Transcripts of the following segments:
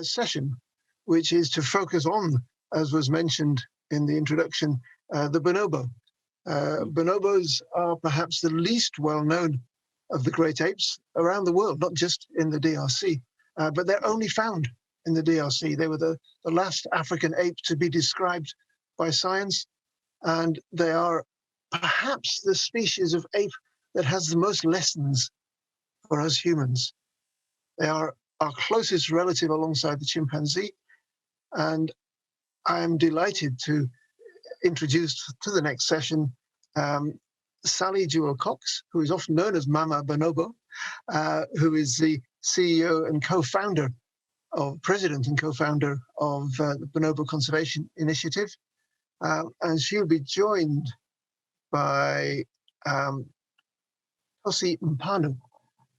session, which is to focus on, as was mentioned in the introduction, the bonobo. Bonobos are perhaps the least well-known of the great apes around the world, not just in the DRC, but they're only found in the DRC. They were the last African ape to be described by science, and they are perhaps the species of ape that has the most lessons for us humans. They are our closest relative alongside the chimpanzee, and I am delighted to introduce to the next session Sally Jewel Coxe, who is often known as Mama Bonobo, who is the CEO and president and co-founder of the Bonobo Conservation Initiative. And she'll be joined by Tosi Mpanu.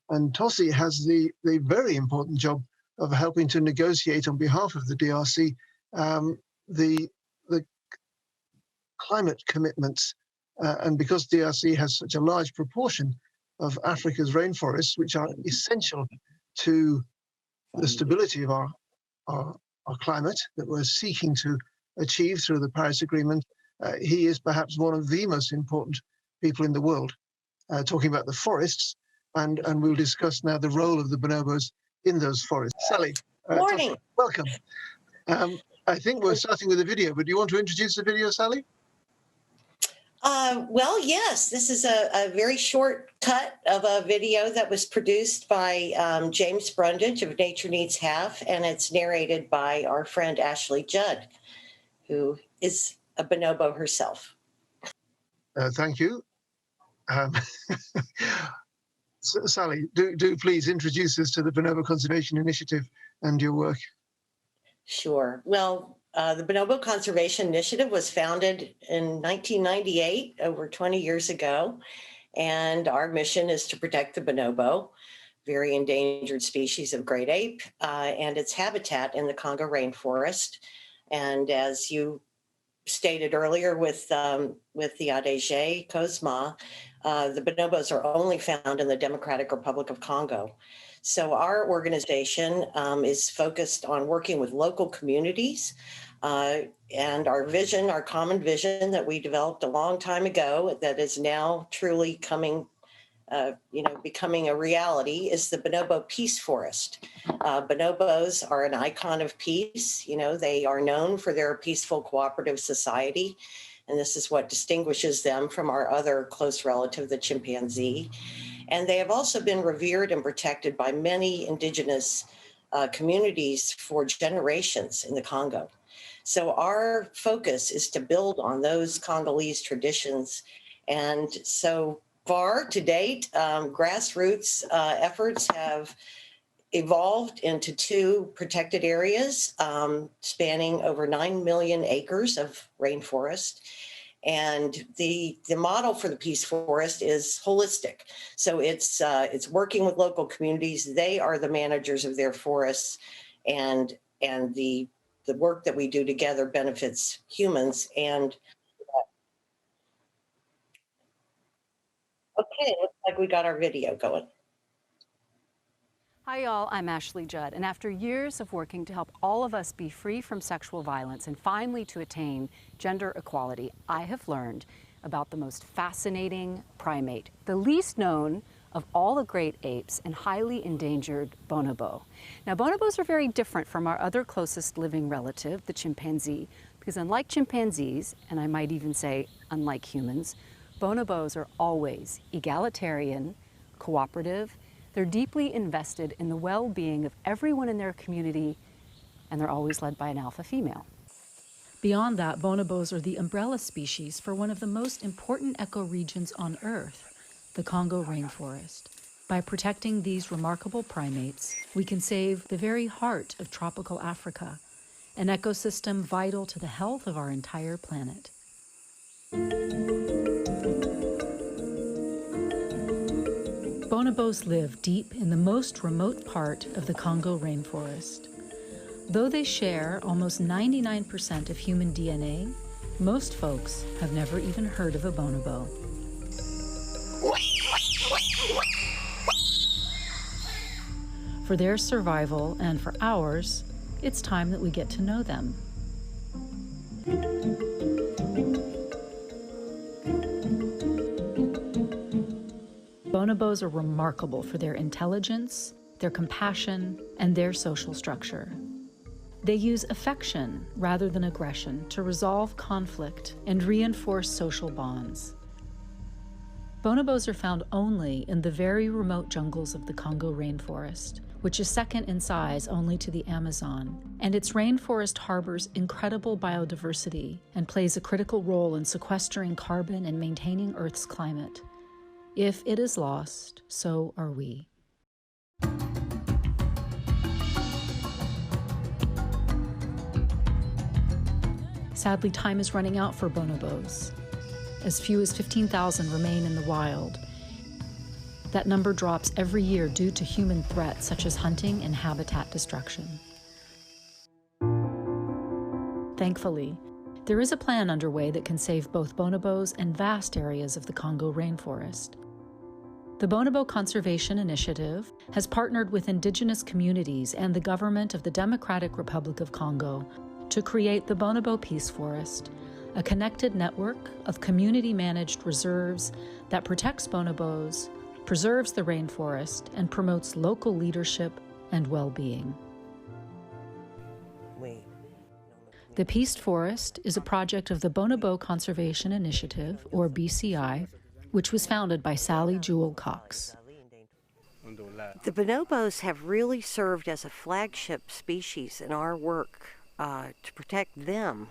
And Tosi has the very important job of helping to negotiate on behalf of the DRC the climate commitments. And because DRC has such a large proportion of Africa's rainforests, which are essential to the stability of our climate that we're seeking to achieve through the Paris Agreement, he is perhaps one of the most important people in the world talking about the forests, and we'll discuss now the role of the bonobos in those forests. Sally, morning. Welcome. I think we're starting with a video, but do you want to introduce the video, Sally? Well, yes, this is a very short cut of a video that was produced by James Brundage of Nature Needs Half, and it's narrated by our friend Ashley Judd, who is a bonobo herself. Thank you. Sally, do please introduce us to the Bonobo Conservation Initiative and your work. Sure. Well, the Bonobo Conservation Initiative was founded in 1998, over 20 years ago, and our mission is to protect the bonobo, very endangered species of great ape, and its habitat in the Congo rainforest. And as you stated earlier with the ADG COSMA, the bonobos are only found in the Democratic Republic of Congo. So our organization is focused on working with local communities, and our vision, our common vision that we developed a long time ago that is now truly becoming a reality, is the bonobo peace forest. Bonobos are an icon of peace. They are known for their peaceful cooperative society, and this is what distinguishes them from our other close relative, the chimpanzee. And they have also been revered and protected by many indigenous communities for generations in the Congo. So our focus is to build on those Congolese traditions. And so far to date, grassroots efforts have evolved into 2 protected areas spanning over 9 million acres of rainforest. And the model for the Peace Forest is holistic. So it's working with local communities. They are the managers of their forests, and the work that we do together benefits humans. And okay, looks like we got our video going. Hi, y'all. I'm Ashley Judd, and after years of working to help all of us be free from sexual violence and finally to attain gender equality, I have learned about the most fascinating primate, the least known of all the great apes and highly endangered bonobo. Now, bonobos are very different from our other closest living relative, the chimpanzee, because unlike chimpanzees, and I might even say unlike humans, bonobos are always egalitarian, cooperative. They're deeply invested in the well-being of everyone in their community, and they're always led by an alpha female. Beyond that, bonobos are the umbrella species for one of the most important ecoregions on Earth, the Congo rainforest. By protecting these remarkable primates, we can save the very heart of tropical Africa, an ecosystem vital to the health of our entire planet. Bonobos live deep in the most remote part of the Congo rainforest. Though they share almost 99% of human DNA, most folks have never even heard of a bonobo. For their survival and for ours, it's time that we get to know them. Bonobos are remarkable for their intelligence, their compassion, and their social structure. They use affection rather than aggression to resolve conflict and reinforce social bonds. Bonobos are found only in the very remote jungles of the Congo rainforest, which is second in size only to the Amazon, and its rainforest harbors incredible biodiversity and plays a critical role in sequestering carbon and maintaining Earth's climate. If it is lost, so are we. Sadly, time is running out for bonobos. As few as 15,000 remain in the wild. That number drops every year due to human threats such as hunting and habitat destruction. Thankfully, there is a plan underway that can save both bonobos and vast areas of the Congo rainforest. The Bonobo Conservation Initiative has partnered with indigenous communities and the government of the Democratic Republic of Congo to create the Bonobo Peace Forest, a connected network of community-managed reserves that protects bonobos, preserves the rainforest, and promotes local leadership and well-being. The Peace Forest is a project of the Bonobo Conservation Initiative, or BCI, which was founded by Sally Jewell Coxe. The bonobos have really served as a flagship species in our work to protect them.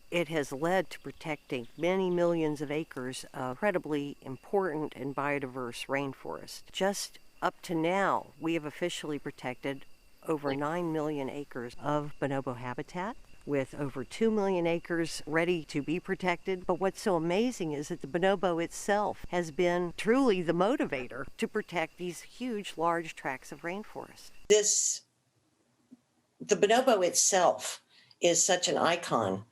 It has led to protecting many millions of acres of incredibly important and biodiverse rainforest. Just up to now, we have officially protected over 9 million acres of bonobo habitat, with over 2 million acres ready to be protected. But what's so amazing is that the bonobo itself has been truly the motivator to protect these huge, large tracts of rainforest. The bonobo itself is such an icon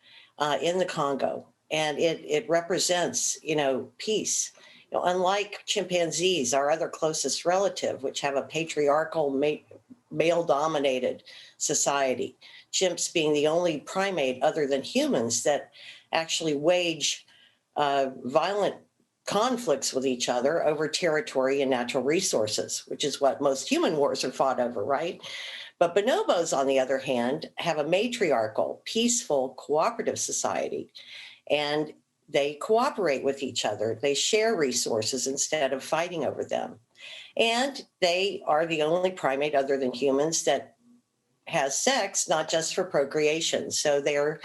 in the Congo, and it represents, peace. Unlike chimpanzees, our other closest relative, which have a patriarchal, male-dominated society, chimps being the only primate other than humans that actually wage violent conflicts with each other over territory and natural resources, which is what most human wars are fought over, right? But bonobos, on the other hand, have a matriarchal, peaceful, cooperative society, and they cooperate with each other. They share resources instead of fighting over them. And they are the only primate other than humans that has sex, not just for procreation. So they're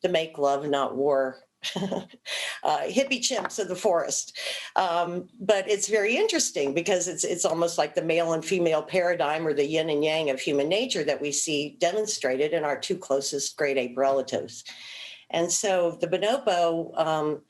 the make love, not war hippie chimps of the forest. But it's very interesting because it's almost like the male and female paradigm, or the yin and yang of human nature that we see demonstrated in our two closest great ape relatives. And so the bonobo,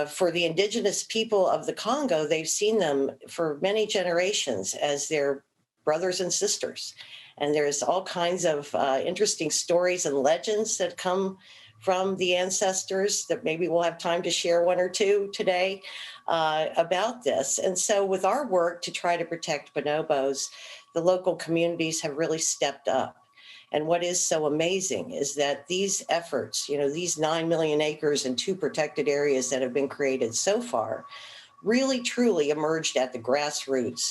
for the indigenous people of the Congo, they've seen them for many generations as their brothers and sisters. And there's all kinds of interesting stories and legends that come from the ancestors that maybe we'll have time to share one or two today about this. And so with our work to try to protect bonobos, the local communities have really stepped up. And what is so amazing is that these efforts, these 9 million acres and 2 protected areas that have been created so far, really truly emerged at the grassroots.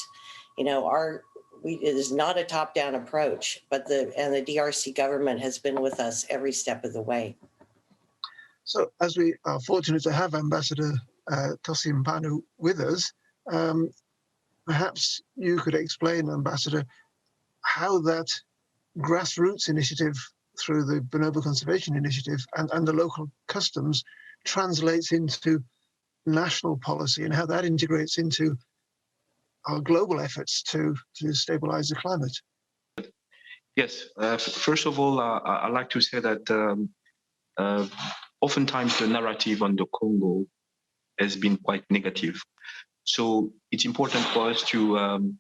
It is not a top-down approach, but the DRC government has been with us every step of the way. So as we are fortunate to have Ambassador Tosi Mpanu with us, perhaps you could explain, Ambassador, how that grassroots initiative through the Bonobo Conservation Initiative and the local customs translates into national policy, and how that integrates into our global efforts to stabilize the climate. Yes, first of all, I'd like to say that oftentimes the narrative on the Congo has been quite negative. So it's important for us to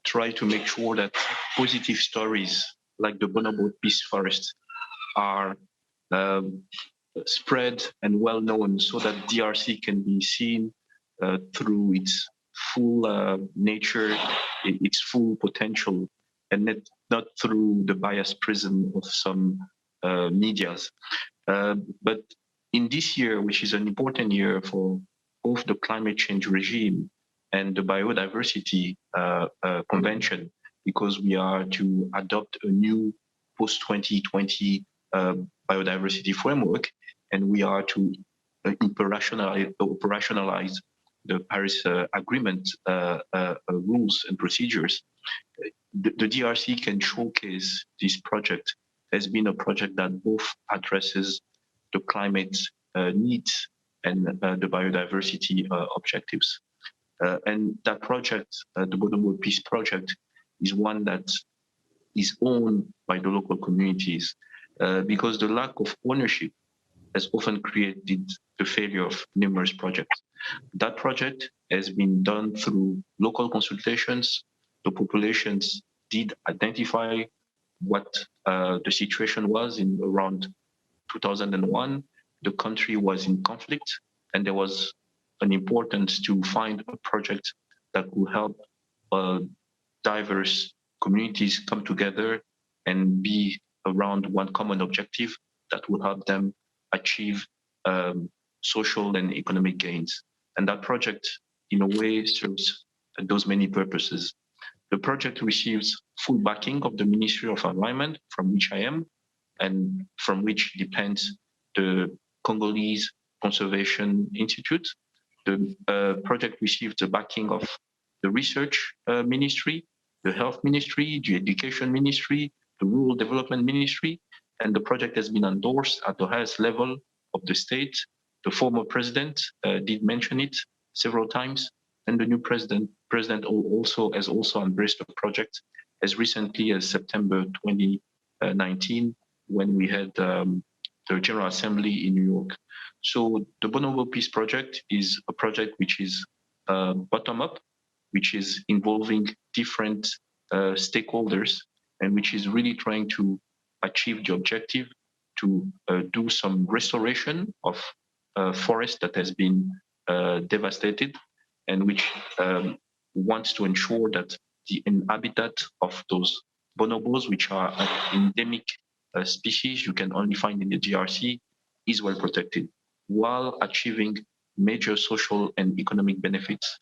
try to make sure that positive stories like the Bonobo Peace Forest are spread and well known, so that DRC can be seen through its full nature, its full potential, and not through the biased prism of some medias. But in this year, which is an important year for both the climate change regime and the biodiversity convention, because we are to adopt a new post-2020 biodiversity framework, and we are to operationalize the Paris Agreement rules and procedures. The DRC can showcase this project as being a project that both addresses the climate needs and the biodiversity objectives. And that project, the Bonobo Peace Project, is one that is owned by the local communities because the lack of ownership has often created the failure of numerous projects. That project has been done through local consultations. The populations did identify what the situation was in around 2001. The country was in conflict, and there was an importance to find a project that will help diverse communities come together and be around one common objective that will help them achieve social and economic gains. And that project, in a way, serves those many purposes. The project receives full backing of the Ministry of Environment, from which I am, and from which depends the Congolese Conservation Institute. The project receives the backing of the Research Ministry, the Health Ministry, the Education Ministry, the Rural Development Ministry, and the project has been endorsed at the highest level of the state. The former president did mention it several times, and the new president also has embraced the project as recently as September 2019, when we had the General Assembly in New York. So the Bonobo Peace Project is a project which is bottom-up, which is involving different stakeholders, and which is really trying to achieve the objective to do some restoration of forest that has been devastated, and which wants to ensure that the habitat of those bonobos, which are an endemic species you can only find in the DRC, is well protected, while achieving major social and economic benefits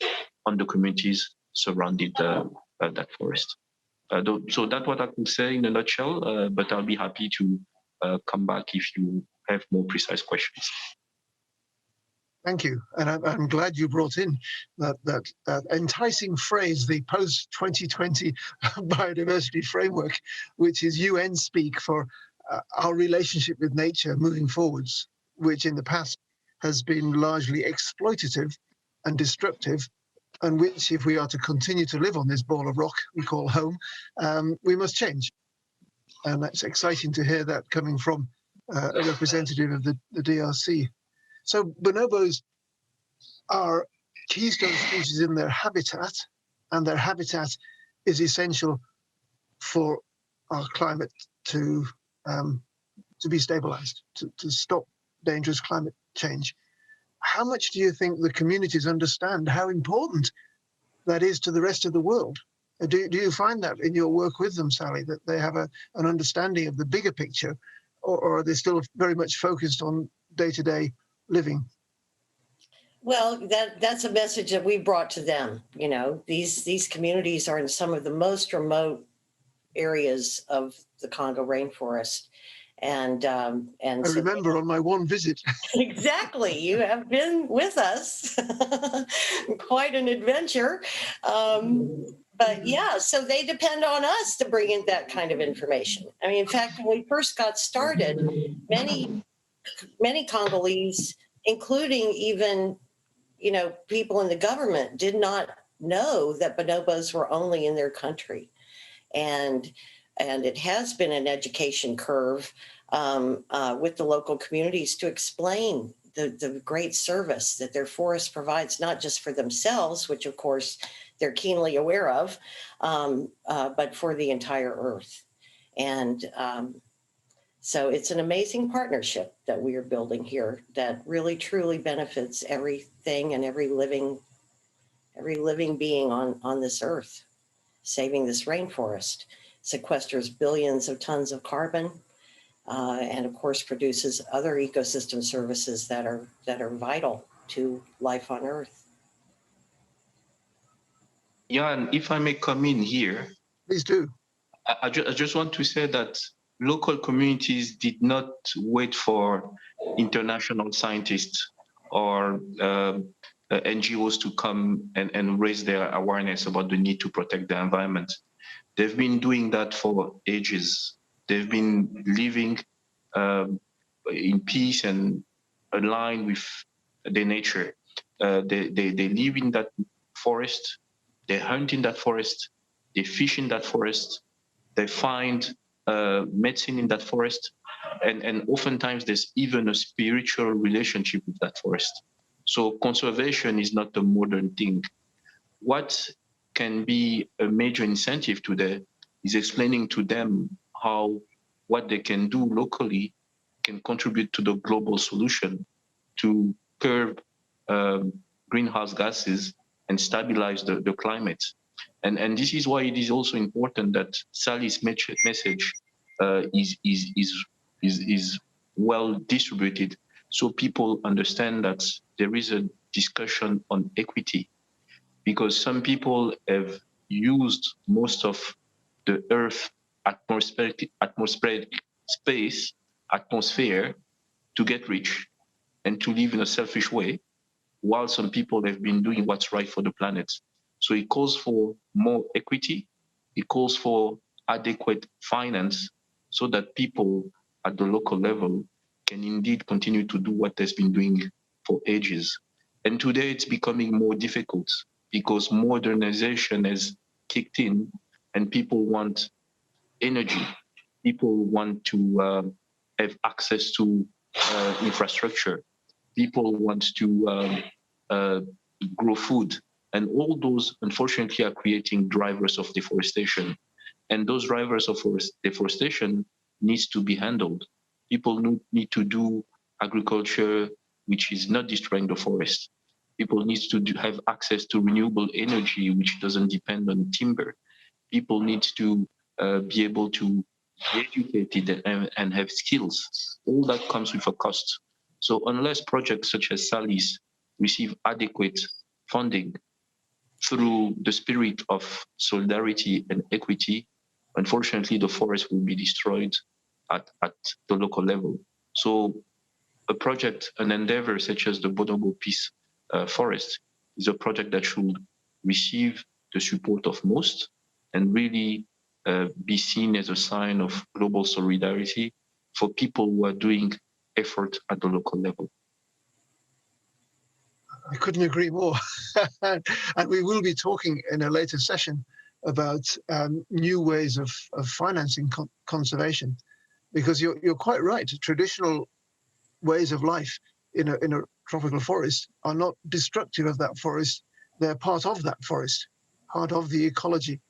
on the communities surrounding that forest. So that's what I could say in a nutshell, but I'll be happy to come back if you have more precise questions. Thank you. And I'm glad you brought in that enticing phrase, the post-2020 biodiversity framework, which is UN speak for our relationship with nature moving forwards, which in the past has been largely exploitative and destructive, and which, if we are to continue to live on this ball of rock we call home, we must change. And that's exciting to hear that coming from a representative of the DRC. So bonobos are keystone species in their habitat, and their habitat is essential for our climate to be stabilized, to stop dangerous climate change. How much do you think the communities understand how important that is to the rest of the world? Do you find that in your work with them, Sally, that they have an understanding of the bigger picture, or are they still very much focused on day-to-day living? Well, that's a message that we brought to them. You know, these communities are in some of the most remote areas of the Congo rainforest. And I remember on my one visit. Exactly. You have been with us. Quite an adventure. But yeah, so they depend on us to bring in that kind of information. I mean, in fact, when we first got started, many Congolese, including even, you know, people in the government, did not know that bonobos were only in their country. And it has been an education curve with the local communities to explain the great service that their forest provides, not just for themselves, which of course they're keenly aware of, but for the entire earth. And so it's an amazing partnership that we are building here that really truly benefits everything and every living being on this earth, saving this rainforest. sequesters billions of tons of carbon, and of course produces other ecosystem services that are vital to life on Earth. Yeah, and if I may come in here, Please do. I just want to say that local communities did not wait for international scientists or NGOs to come and raise their awareness about the need to protect the environment. They've been doing that for ages. They've been living in peace and aligned with their nature. They live in that forest, they hunt in that forest, they fish in that forest, they find medicine in that forest, and oftentimes there's even a spiritual relationship with that forest. So conservation is not a modern thing. What can be a major incentive today is explaining to them how what they can do locally can contribute to the global solution to curb greenhouse gases and stabilize the climate. And this is why it is also important that Sally's message is well distributed, so people understand that there is a discussion on equity, because some people have used most of the Earth atmospheric atmosphere to get rich and to live in a selfish way, while some people have been doing what's right for the planet. So it calls for more equity, it calls for adequate finance so that people at the local level can indeed continue to do what they've been doing for ages. And today it's becoming more difficult because modernization has kicked in and people want energy. People want to have access to infrastructure. People want to grow food. And all those, unfortunately, are creating drivers of deforestation. And those drivers of deforestation needs to be handled. People need to do agriculture which is not destroying the forest. People need to have access to renewable energy which doesn't depend on timber. People need to be able to be educated and have skills. All that comes with a cost. So unless projects such as Sally's receive adequate funding through the spirit of solidarity and equity, unfortunately, the forest will be destroyed at the local level. So a project, an endeavor such as the Bonobo Peace Forest is a project that should receive the support of most and really be seen as a sign of global solidarity for people who are doing effort at the local level. I couldn't agree more. And we will be talking in a later session about new ways of financing conservation, because you're quite right. Traditional ways of life in a tropical forest are not destructive of that forest. They're part of that forest, part of the ecology.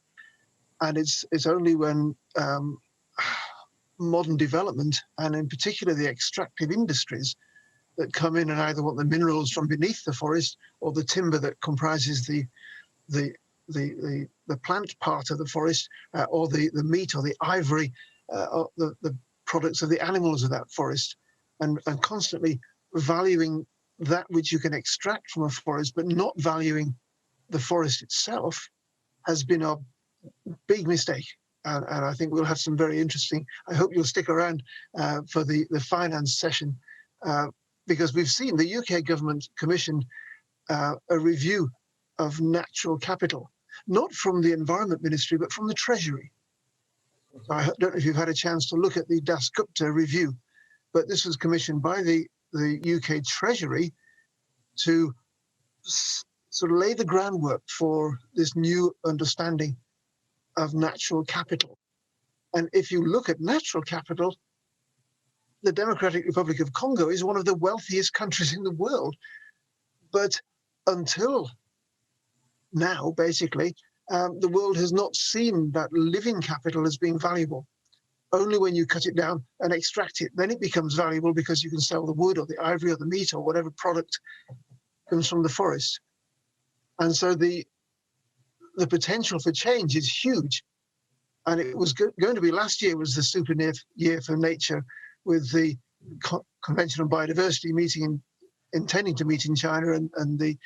And it's only when modern development, and in particular the extractive industries, that come in and either want the minerals from beneath the forest or the timber that comprises the plant part of the forest, or the meat or the ivory, or the products of the animals of that forest, and constantly valuing that which you can extract from a forest, but not valuing the forest itself, has been a big mistake. And I think we'll have some very interesting, I hope you'll stick around for the finance session, because we've seen the UK government commissioned a review of natural capital, not from the Environment Ministry, but from the Treasury. I don't know if you've had a chance to look at the Dasgupta review, but this was commissioned by the UK Treasury to sort of lay the groundwork for this new understanding of natural capital. And if you look at natural capital, the Democratic Republic of Congo is one of the wealthiest countries in the world. But until now, basically, the world has not seen that living capital as being valuable. Only when you cut it down and extract it, then it becomes valuable, because you can sell the wood or the ivory or the meat or whatever product comes from the forest. And so the potential for change is huge. And it was going to be last year was the super year for nature, with the Convention on Biodiversity meeting intending to meet in China, and the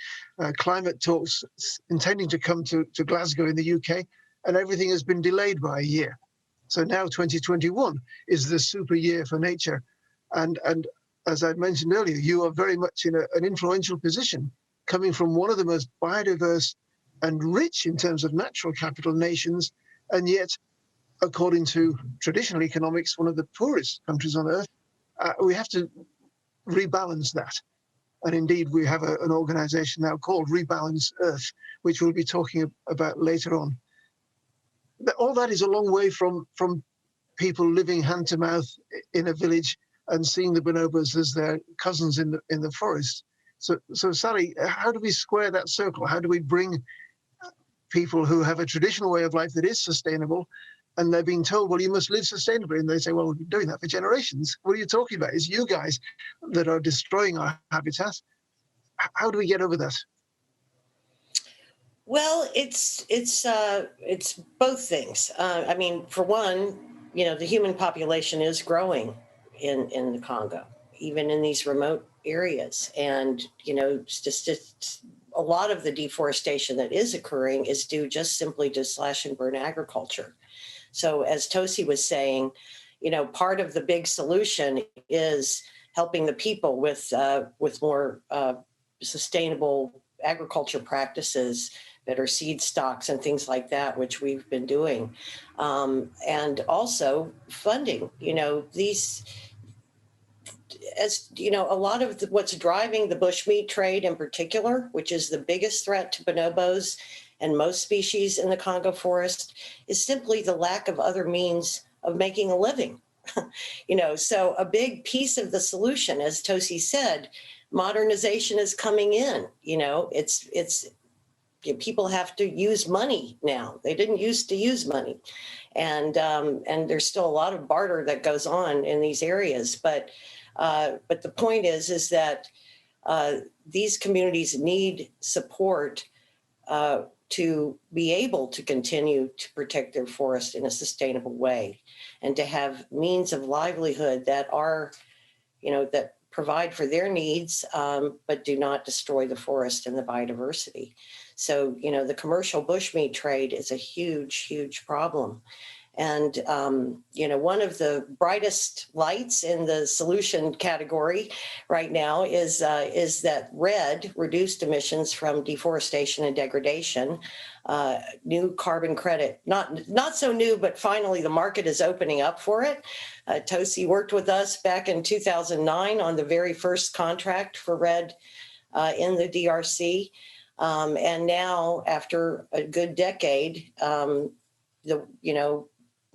climate talks intending to come to Glasgow in the UK, and everything has been delayed by a year. So now 2021 is the super year for nature. And as I mentioned earlier, you are very much in an influential position, coming from one of the most biodiverse and rich in terms of natural capital nations, and yet, according to traditional economics, one of the poorest countries on earth. We have to rebalance that. And indeed, we have an organization now called Rebalance Earth, which we'll be talking about later on. All that is a long way from people living hand to mouth in a village and seeing the bonobos as their cousins in the forest. So Sally, how do we square that circle? How do we bring people who have a traditional way of life that is sustainable, and they're being told, well, you must live sustainably, and they say, well, we've been doing that for generations. What are you talking about? It's you guys that are destroying our habitat. How do we get over that? Well, it's both things. I mean, for one, the human population is growing in the Congo, even in these remote areas. And, just a lot of the deforestation that is occurring is due just simply to slash and burn agriculture. So as Tosi was saying, part of the big solution is helping the people with more sustainable agriculture practices, better seed stocks and things like that, which we've been doing. And also funding, a lot of what's driving the bushmeat trade in particular, which is the biggest threat to bonobos and most species in the Congo forest, is simply the lack of other means of making a living. So a big piece of the solution, as Tosi said, modernization is coming in. People have to use money now. They didn't used to use money, and there's still a lot of barter that goes on in these areas. But the point is that these communities need support to be able to continue to protect their forest in a sustainable way, and to have means of livelihood that are, that provide for their needs, but do not destroy the forest and the biodiversity. So, the commercial bushmeat trade is a huge, huge problem. And, one of the brightest lights in the solution category right now is that RED, reduced emissions from deforestation and degradation, new carbon credit, not so new, but finally the market is opening up for it. Tosi worked with us back in 2009 on the very first contract for RED in the DRC. And now, after a good decade,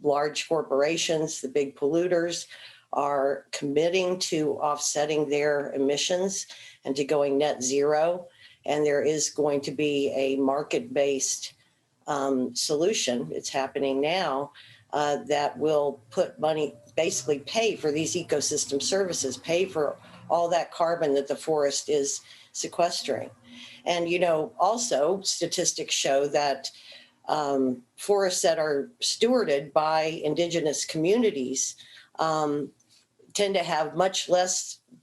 large corporations, the big polluters, are committing to offsetting their emissions and to going net zero. And there is going to be a market-based solution, it's happening now, that will put money, basically pay for these ecosystem services, pay for all that carbon that the forest is sequestering. And, also statistics show that forests that are stewarded by indigenous communities tend to have much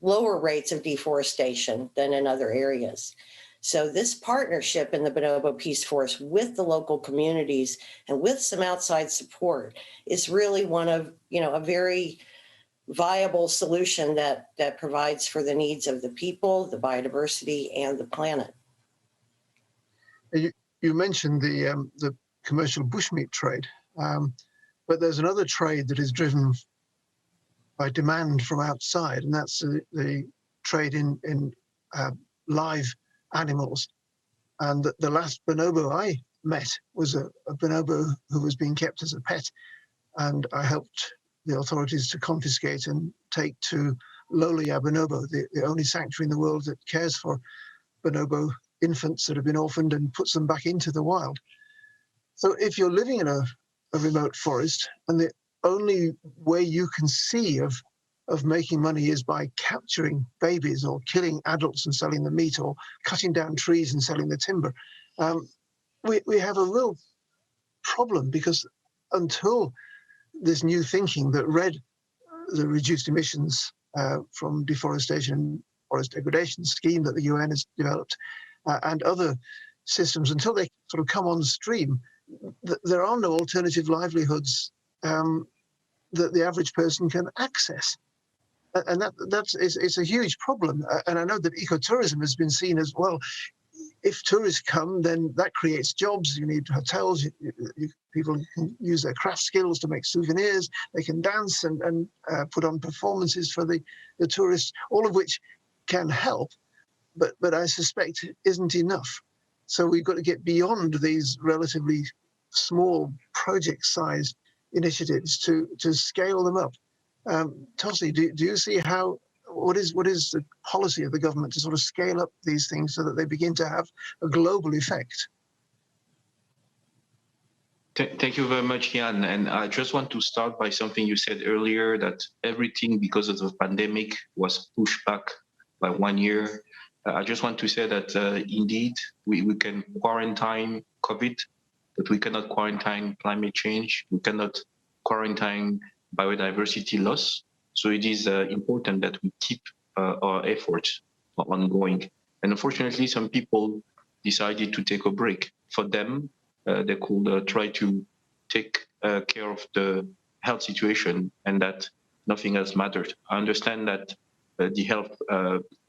lower rates of deforestation than in other areas. So this partnership in the Bonobo Peace Forest with the local communities and with some outside support is really one of, a very viable solution that provides for the needs of the people, the biodiversity, and the planet. You mentioned the commercial bushmeat trade, but there's another trade that is driven by demand from outside, and that's the trade in live animals. And the last bonobo I met was a bonobo who was being kept as a pet, and I helped the authorities to confiscate and take to Lolia Bonobo, the only sanctuary in the world that cares for bonobo infants that have been orphaned and puts them back into the wild. So if you're living in a remote forest, and the only way you can see of making money is by capturing babies or killing adults and selling the meat, or cutting down trees and selling the timber, we have a real problem, because until this new thinking that the reduced emissions from deforestation, forest degradation scheme that the UN has developed, and other systems, until they sort of come on stream, there are no alternative livelihoods that the average person can access. And it's a huge problem. And I know that ecotourism has been seen as, well, if tourists come, then that creates jobs. You need hotels. People can use their craft skills to make souvenirs. They can dance and put on performances for the tourists, all of which can help, but I suspect isn't enough. So we've got to get beyond these relatively small project-sized initiatives to scale them up. Tosi, do you see what is the policy of the government to sort of scale up these things so that they begin to have a global effect? Thank you very much, Jan. And I just want to start by something you said earlier, that everything because of the pandemic was pushed back by 1 year. I just want to say that indeed we can quarantine COVID, but we cannot quarantine climate change. We cannot quarantine biodiversity loss. So it is important that we keep our efforts ongoing. And unfortunately, some people decided to take a break. For them, they could try to take care of the health situation and that nothing else mattered. I understand that the health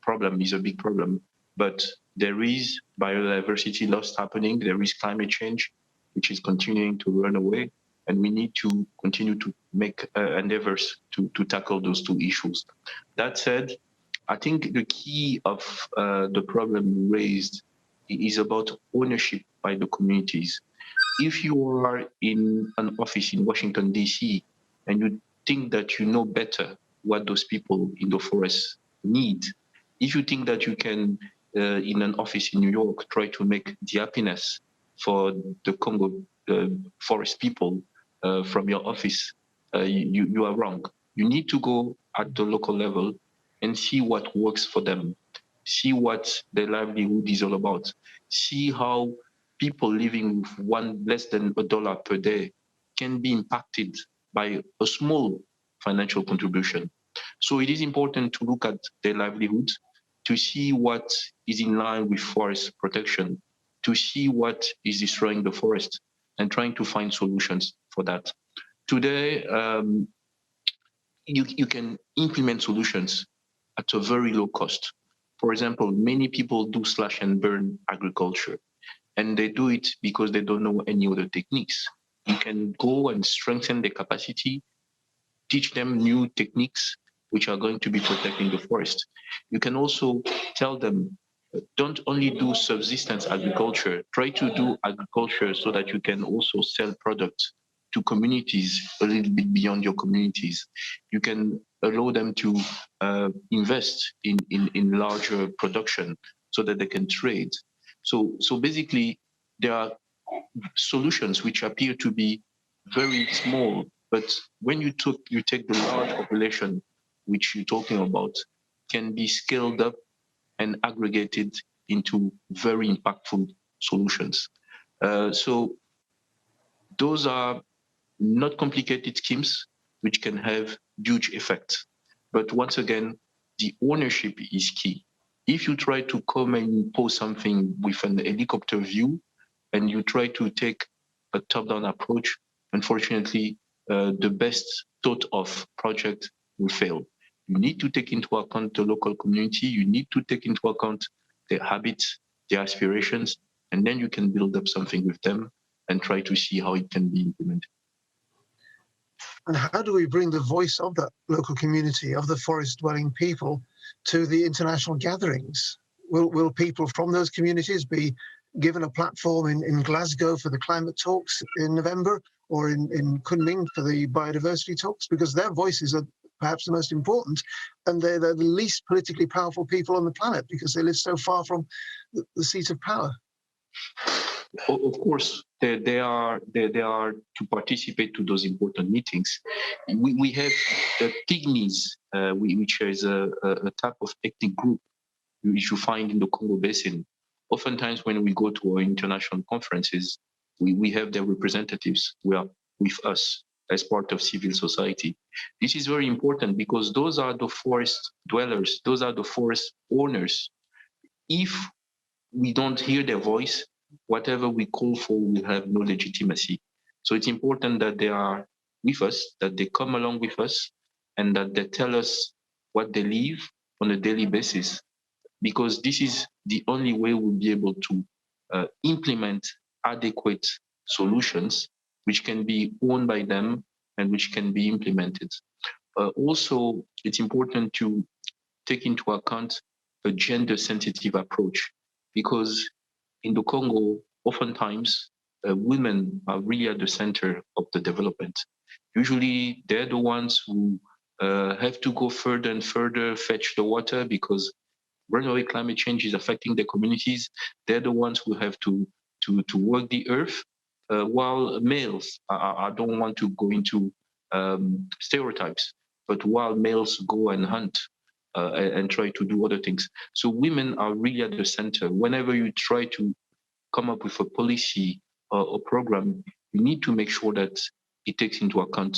problem is a big problem, but there is biodiversity loss happening. There is climate change, which is continuing to run away. And we need to continue to make endeavors to tackle those two issues. That said, I think the key of the problem you raised is about ownership by the communities. If you are in an office in Washington, D.C., and you think that you know better what those people in the forest need, if you think that you can, in an office in New York, try to make the happiness for the Congo forest people from your office, you are wrong. You need to go at the local level and see what works for them, see what their livelihood is all about, see how people living with less than $1 per day can be impacted by a small financial contribution. So it is important to look at their livelihood, to see what is in line with forest protection, to see what is destroying the forest, and trying to find solutions for that. Today, you can implement solutions at a very low cost. For example, many people do slash and burn agriculture, and they do it because they don't know any other techniques. You can go and strengthen their capacity, teach them new techniques which are going to be protecting the forest. You can also tell them, don't only do subsistence agriculture, try to do agriculture so that you can also sell products to communities a little bit beyond your communities. You can allow them to invest in larger production so that they can trade. So basically, there are solutions which appear to be very small, but when you take the large population which you're talking about, can be scaled up and aggregated into very impactful solutions. So those are not complicated schemes which can have huge effects. But once again, the ownership is key. If you try to come and impose something with an helicopter view and you try to take a top-down approach, unfortunately, the best thought of project will fail. You need to take into account the local community. You need to take into account their habits, their aspirations, and then you can build up something with them and try to see how it can be implemented. And how do we bring the voice of that local community, of the forest-dwelling people, to the international gatherings? Will people from those communities be given a platform in Glasgow for the climate talks in November, or in Kunming for the biodiversity talks? Because their voices are perhaps the most important, and they're the least politically powerful people on the planet because they live so far from the seat of power. Of course, they are to participate to those important meetings. We have the pygmies, which is a type of ethnic group which you find in the Congo Basin. Oftentimes, when we go to our international conferences, we have their representatives. We are with us as part of civil society. This is very important because those are the forest dwellers, those are the forest owners. If we don't hear their voice, whatever we call for will have no legitimacy. So it's important that they are with us, that they come along with us, and that they tell us what they live on a daily basis, because this is the only way we'll be able to implement adequate solutions which can be owned by them and which can be implemented. Also, it's important to take into account a gender-sensitive approach, because in the Congo, oftentimes, women are really at the center of the development. Usually, they're the ones who have to go further and further, fetch the water, because runaway climate change is affecting their communities. They're the ones who have to work the earth, while males, I don't want to go into stereotypes, but while males go and hunt and try to do other things. So women are really at the center. Whenever you try to come up with a policy or a program, you need to make sure that it takes into account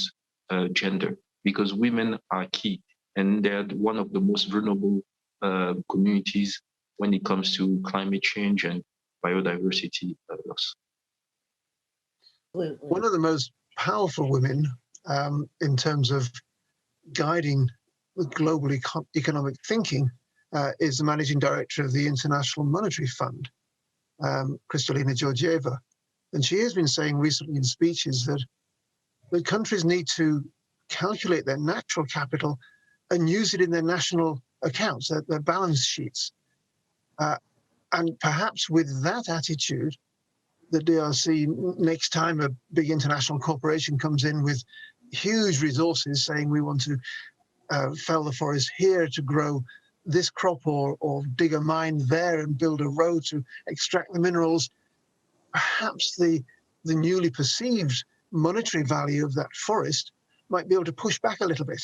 gender, because women are key, and they're one of the most vulnerable communities when it comes to climate change and biodiversity loss. One of the most powerful women in terms of guiding the global economic thinking is the managing director of the International Monetary Fund, Kristalina Georgieva. And she has been saying recently in speeches that countries need to calculate their natural capital and use it in their national accounts, their balance sheets. And perhaps with that attitude, the DRC, next time a big international corporation comes in with huge resources saying we want to fell the forest here to grow this crop, or dig a mine there and build a road to extract the minerals, perhaps the newly perceived monetary value of that forest might be able to push back a little bit.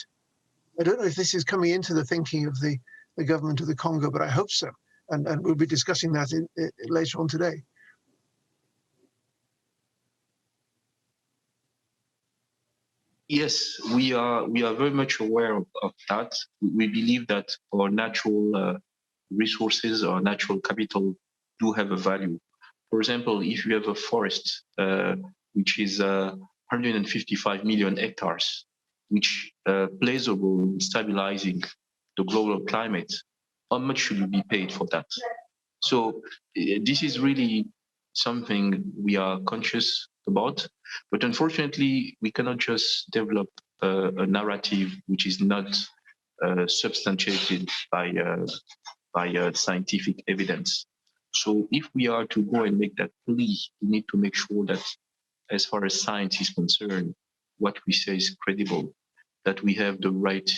I don't know if this is coming into the thinking of the government of the Congo, but I hope so. And we'll be discussing that later on today. Yes, we are very much aware of that. We believe that our natural resources, our natural capital, do have a value. For example, if you have a forest which is 155 million hectares, which plays a role in stabilizing the global climate, how much should you be paid for that? So this is really something we are conscious about, but unfortunately, we cannot just develop a narrative which is not substantiated by scientific evidence. So if we are to go and make that plea, we need to make sure that, as far as science is concerned, what we say is credible, that we have the right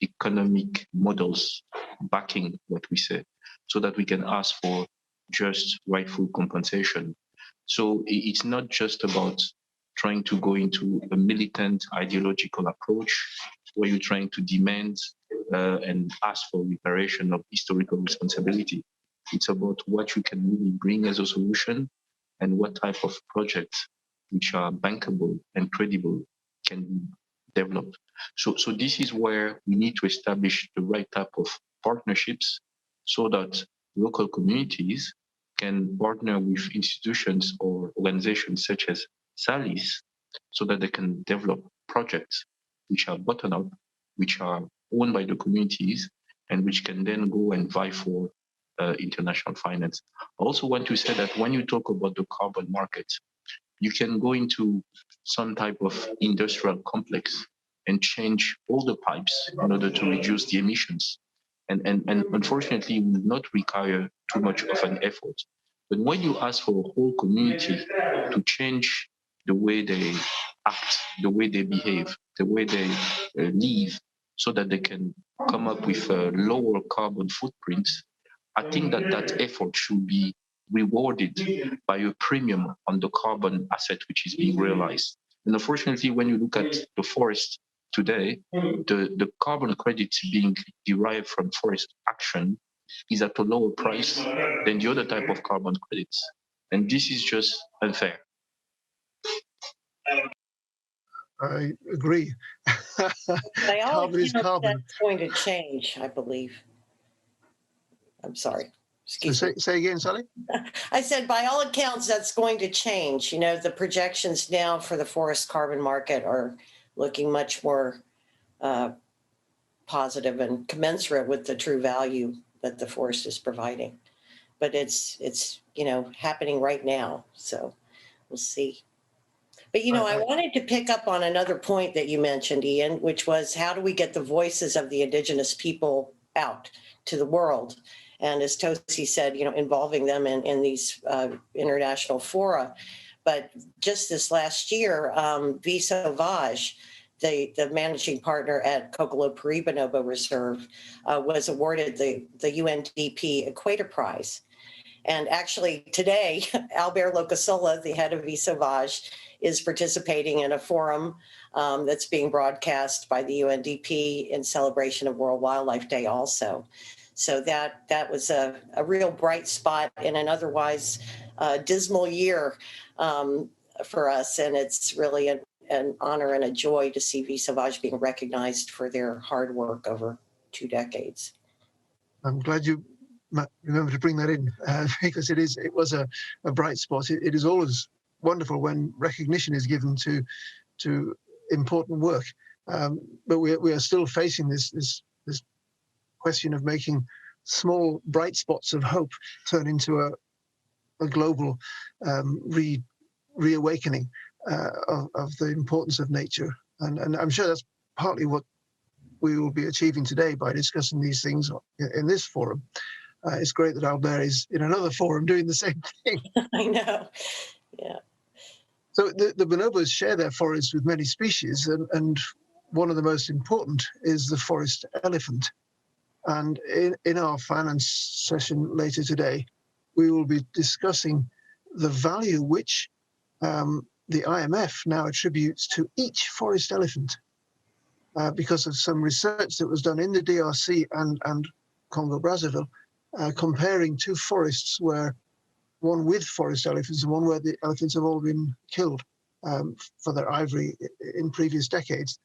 economic models backing what we say, so that we can ask for just rightful compensation. So it's not just about trying to go into a militant ideological approach where you're trying to demand and ask for reparation of historical responsibility. It's about what you can really bring as a solution and what type of projects which are bankable and credible can be developed. So this is where we need to establish the right type of partnerships so that local communities can partner with institutions or organizations such as SALIS so that they can develop projects which are bottom-up, which are owned by the communities, and which can then go and vie for international finance. I also want to say that when you talk about the carbon market, you can go into some type of industrial complex and change all the pipes in order to reduce the emissions. And unfortunately, it will not require too much of an effort. But when you ask for a whole community to change the way they act, the way they behave, the way they live, so that they can come up with a lower carbon footprint, I think that effort should be rewarded by a premium on the carbon asset which is being realized. And unfortunately, when you look at the forest today, the carbon credits being derived from forest action is at a lower price than the other type of carbon credits. And this is just unfair. I agree. By all Carbon is accounts, carbon. that's going to change, I believe. I'm sorry. So Excuse me. say again, Sally? I said, by all accounts, that's going to change. You know, the projections now for the forest carbon market are looking much more positive and commensurate with the true value that the forest is providing. But it's you know, happening right now. So we'll see. But, you know, I wanted to pick up on another point that you mentioned, Ian, which was how do we get the voices of the indigenous people out to the world? And as Tosi said, you know, involving them in these international fora. But just this last year, V. Sauvage, the managing partner at Kokolo-Puri Bonobo Reserve, was awarded the UNDP Equator Prize. And actually today, Albert Locasola, the head of V. Sauvage, is participating in a forum that's being broadcast by the UNDP in celebration of World Wildlife Day also. So that was a real bright spot in an otherwise dismal year for us. And it's really an honor and a joy to see V. Sauvage being recognized for their hard work over 2 decades. I'm glad you remember to bring that in because it was a bright spot. It is always wonderful when recognition is given to important work, but we are still facing this question of making small bright spots of hope turn into a global reawakening of the importance of nature, and I'm sure that's partly what we will be achieving today by discussing these things in this forum. It's great that Albert is in another forum doing the same thing. I know, yeah. So the bonobos share their forests with many species, and one of the most important is the forest elephant. And in our finance session later today, we will be discussing the value which the IMF now attributes to each forest elephant because of some research that was done in the DRC and Congo-Brazzaville, comparing 2 forests where one with forest elephants and one where the elephants have all been killed for their ivory in previous decades.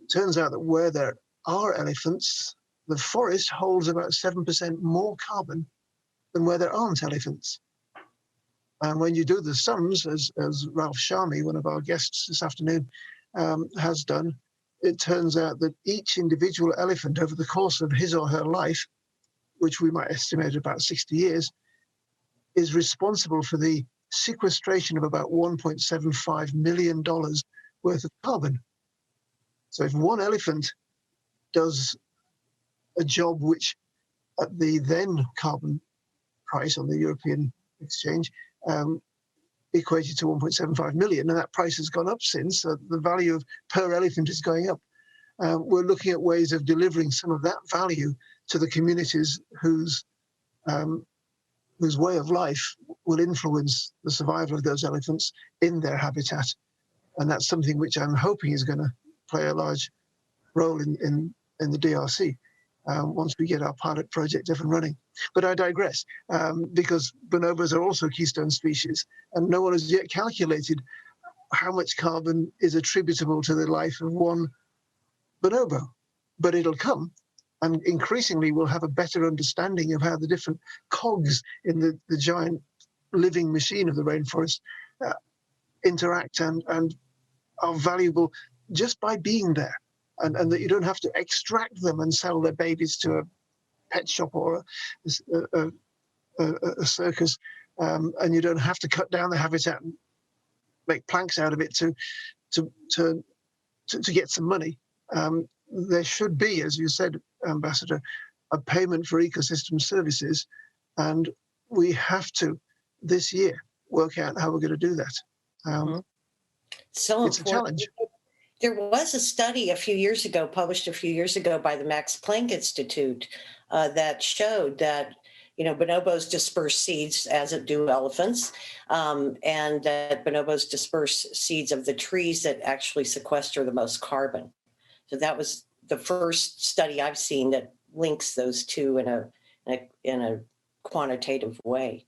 It turns out that where there are elephants, the forest holds about 7% more carbon than where there aren't elephants. And when you do the sums, as Ralph Sharmy, one of our guests this afternoon, has done, it turns out that each individual elephant over the course of his or her life, which we might estimate at about 60 years, is responsible for the sequestration of about $1.75 million worth of carbon. So if one elephant does a job which at the then carbon price on the European exchange equated to 1.75 million, and that price has gone up since, so the value of per elephant is going up. We're looking at ways of delivering some of that value to the communities whose way of life will influence the survival of those elephants in their habitat. And that's something which I'm hoping is going to play a large role in the DRC once we get our pilot project up and running. But I digress, because bonobos are also keystone species, and no one has yet calculated how much carbon is attributable to the life of one bonobo. But it'll come. And increasingly, we'll have a better understanding of how the different cogs in the giant living machine of the rainforest interact and are valuable just by being there. And that you don't have to extract them and sell their babies to a pet shop or a circus. And you don't have to cut down the habitat and make planks out of it to get some money. There should be, as you said, Ambassador, a payment for ecosystem services, and we have to this year work out how we're going to do that. So it's a challenge. There was a study published a few years ago by the Max Planck Institute that showed that bonobos disperse seeds as do elephants, and that bonobos disperse seeds of the trees that actually sequester the most carbon. So that was the first study I've seen that links those two in a quantitative way.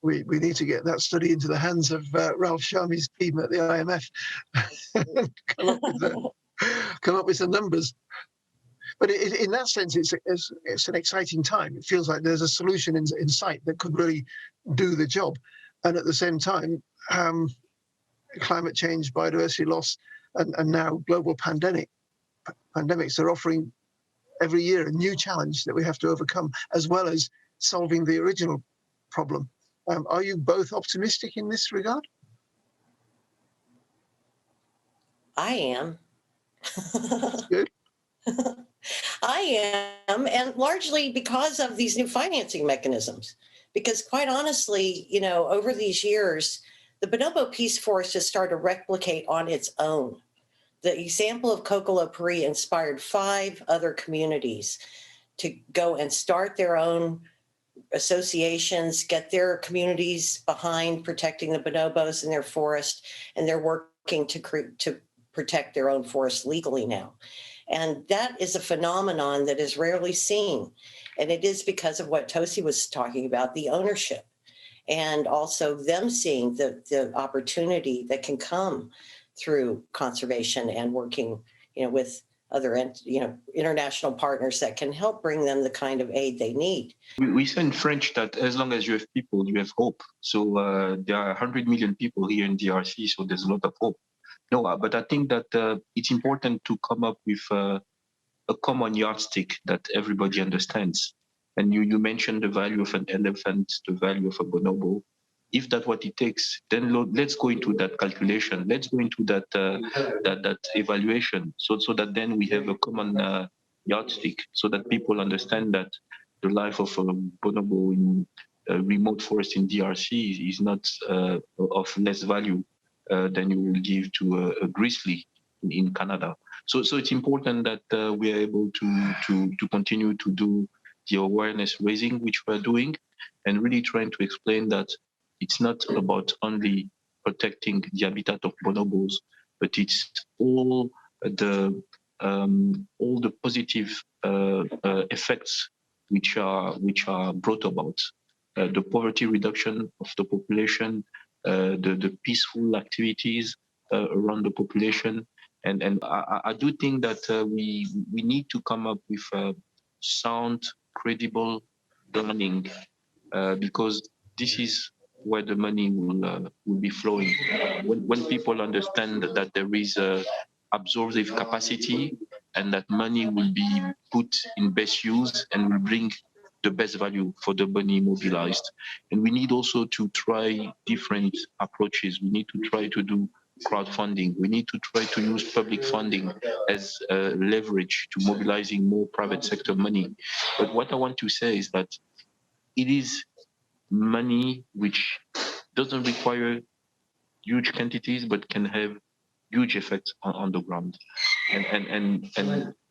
we need to get that study into the hands of Ralph Sharmi's team at the IMF and come up with some numbers. But in that sense, it's an exciting time. It feels like there's a solution in sight that could really do the job. And at the same time, climate change, biodiversity loss, and now global pandemics are offering every year a new challenge that we have to overcome, as well as solving the original problem. Are you both optimistic in this regard? I am. Good. I am, and largely because of these new financing mechanisms. Because quite honestly, you know, over these years, the Bonobo Peace Forest has started to replicate on its own. The example of Kokolo-Puri inspired 5 other communities to go and start their own associations, get their communities behind protecting the bonobos in their forest, and they're working to protect their own forest legally now. And that is a phenomenon that is rarely seen. And it is because of what Tosi was talking about, the ownership, and also them seeing the opportunity that can come through conservation and working, you know, with other, international partners that can help bring them the kind of aid they need. We say in French that as long as you have people, you have hope. So there are 100 million people here in DRC, so there's a lot of hope. No, but I think that it's important to come up with a common yardstick that everybody understands. And you mentioned the value of an elephant, the value of a bonobo. If that's what it takes, then let's go into that calculation. Let's go into that that evaluation, so that then we have a common yardstick, so that people understand that the life of a bonobo in a remote forest in DRC is not of less value than you will give to a grizzly in Canada. So it's important that we are able to continue to do the awareness raising which we're doing, and really trying to explain that it's not about only protecting the habitat of bonobos, but it's all the positive effects which are brought about. The poverty reduction of the population, the peaceful activities around the population, and I do think that we need to come up with sound, credible planning, because this is where the money will be flowing. When people understand that there is a absorptive capacity and that money will be put in best use and will bring the best value for the money mobilized. And we need also to try different approaches. We need to try to do crowdfunding. We need to try to use public funding as leverage to mobilizing more private sector money. But what I want to say is that it is money which doesn't require huge quantities, but can have huge effects on the ground. And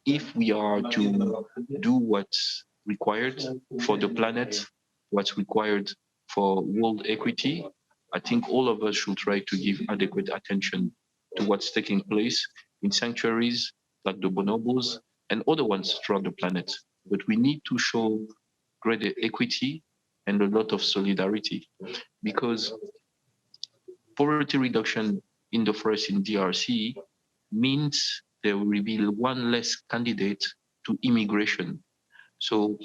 if we are to do what's required for the planet, what's required for world equity, I think all of us should try to give adequate attention to what's taking place in sanctuaries like the bonobos and other ones throughout the planet. But we need to show greater equity and a lot of solidarity, because poverty reduction in the forest in DRC means there will be one less candidate to immigration. So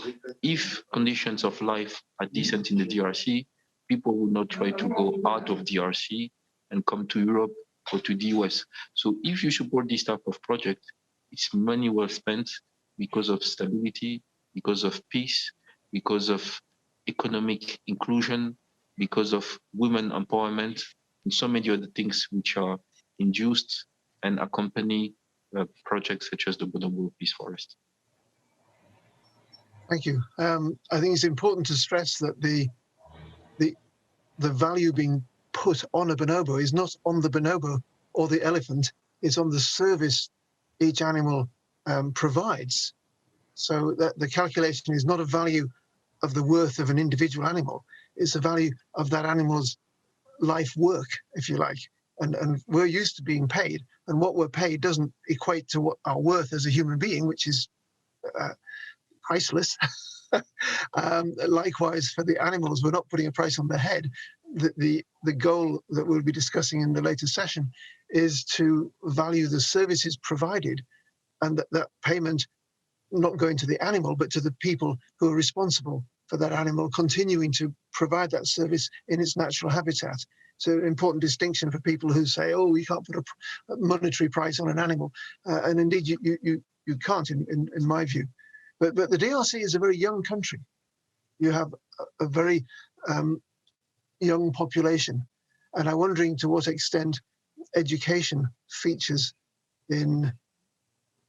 if conditions of life are decent in the DRC, people will not try to go out of DRC and come to Europe or to the US. So if you support this type of project, it's money well spent because of stability, because of peace, because of economic inclusion, because of women empowerment, and so many other things which are induced and accompany projects such as the Bonobo Peace Forest. Thank you. I think it's important to stress that the value being put on a bonobo is not on the bonobo or the elephant, it's on the service each animal provides. So that the calculation is not a value of the worth of an individual animal, it's the value of that animal's life work, if you like. And we're used to being paid, and what we're paid doesn't equate to what our worth as a human being, which is priceless. Likewise, for the animals, we're not putting a price on the head. The goal that we'll be discussing in the later session is to value the services provided, and that payment not going to the animal, but to the people who are responsible for that animal continuing to provide that service in its natural habitat. So an important distinction for people who say, oh, we can't put a monetary price on an animal. And indeed, you can't, in my view. But the DRC is a very young country. You have a very young population. And I'm wondering to what extent education features in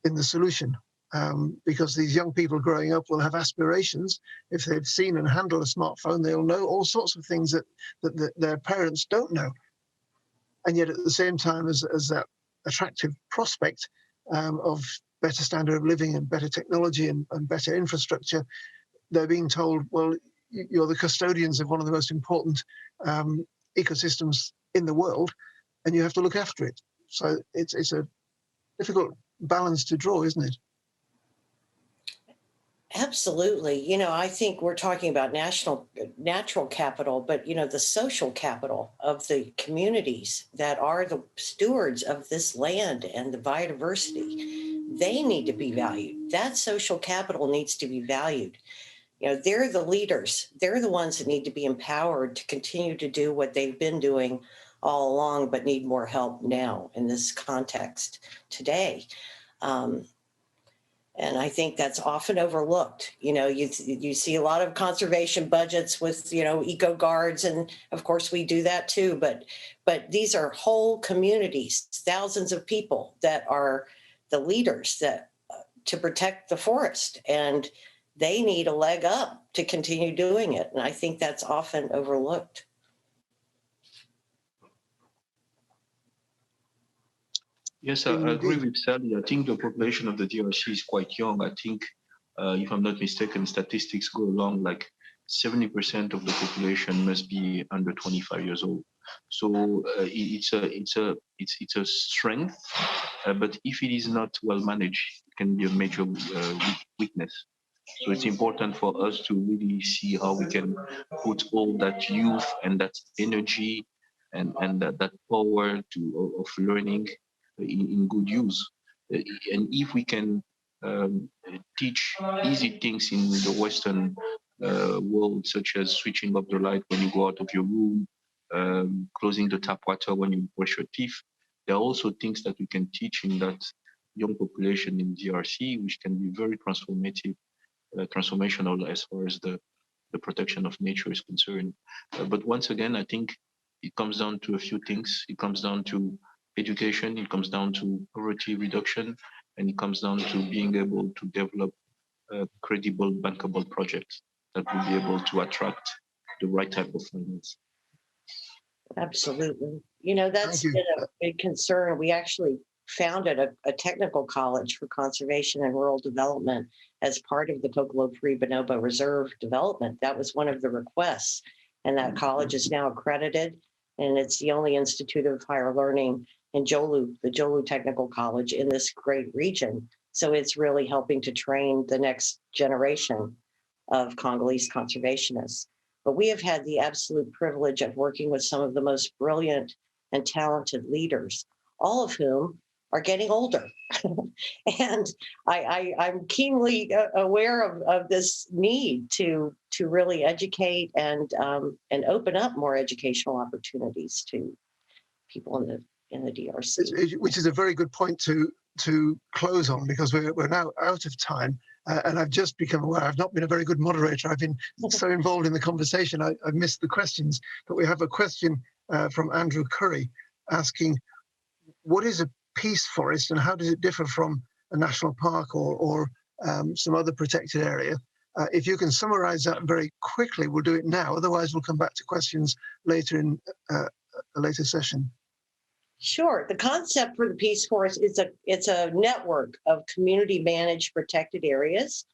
the solution. Because these young people growing up will have aspirations. If they've seen and handled a smartphone, they'll know all sorts of things that their parents don't know. And yet at the same time as that attractive prospect of better standard of living and better technology and better infrastructure, they're being told, well, you're the custodians of one of the most important ecosystems in the world, and you have to look after it. So it's a difficult balance to draw, isn't it? Absolutely. I think we're talking about natural capital, but, the social capital of the communities that are the stewards of this land and the biodiversity, they need to be valued. That social capital needs to be valued. They're the leaders. They're the ones that need to be empowered to continue to do what they've been doing all along, but need more help now in this context today. And I think that's often overlooked. You see a lot of conservation budgets with, eco guards, and of course we do that too. But these are whole communities, thousands of people that are the leaders that to protect the forest, and they need a leg up to continue doing it. And I think that's often overlooked. Yes, I agree with Sally. I think the population of the DRC is quite young. I think, if I'm not mistaken, statistics go along like 70% of the population must be under 25 years old. So it's a strength, but if it is not well managed, it can be a major weakness. So it's important for us to really see how we can put all that youth and that energy and that power of learning in good use. And if we can teach easy things in the Western world, such as switching off the light when you go out of your room, closing the tap water when you brush your teeth, there are also things that we can teach in that young population in DRC, which can be very transformational as far as the protection of nature is concerned. But once again, I think it comes down to a few things. It comes down to education, it comes down to poverty reduction, and it comes down to being able to develop credible, bankable projects that will be able to attract the right type of finance. Absolutely. That's been a big concern. We actually founded a technical college for conservation and rural development as part of the Kokolo-Free Bonobo Reserve development. That was one of the requests, and that college is now accredited, and it's the only institute of higher learning in Jolu, the Jolu Technical College in this great region. So it's really helping to train the next generation of Congolese conservationists. But we have had the absolute privilege of working with some of the most brilliant and talented leaders, all of whom are getting older. And I'm keenly aware of this need to really educate and open up more educational opportunities to people in the DRC. Which is a very good point to close on, because we're now out of time. And I've just become aware, I've not been a very good moderator. I've been so involved in the conversation, I've missed the questions. But we have a question from Andrew Curry asking, what is a peace forest and how does it differ from a national park or some other protected area? If you can summarize that very quickly, we'll do it now. Otherwise, we'll come back to questions later in a later session. Sure. The concept for the Peace Forest is it's a network of community managed protected areas.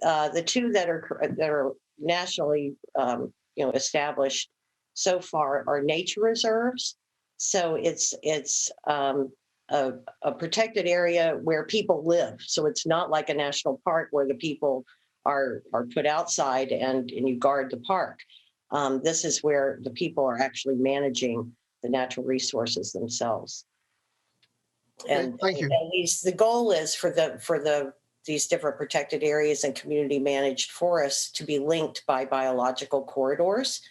The two that are nationally established so far are nature reserves. So it's a protected area where people live. So it's not like a national park where the people are put outside and you guard the park. This is where the people are actually managing the natural resources themselves. And thank you. The goal is for these different protected areas and community managed forests to be linked by biological corridors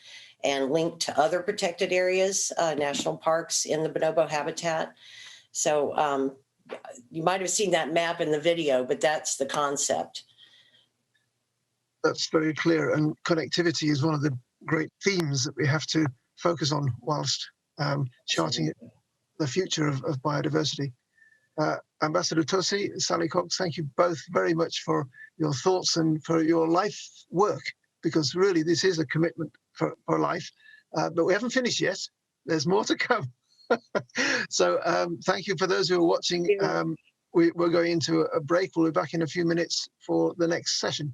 and linked to other protected areas, national parks in the bonobo habitat. So you might have seen that map in the video, but that's the concept. That's very clear. And connectivity is one of the great themes that we have to focus on whilst charting the future of biodiversity. Ambassador Tosi, Sally Coxe, thank you both very much for your thoughts and for your life work, because really this is a commitment for life. But we haven't finished yet. There's more to come. So thank you for those who are watching. We're going into a break. We'll be back in a few minutes for the next session.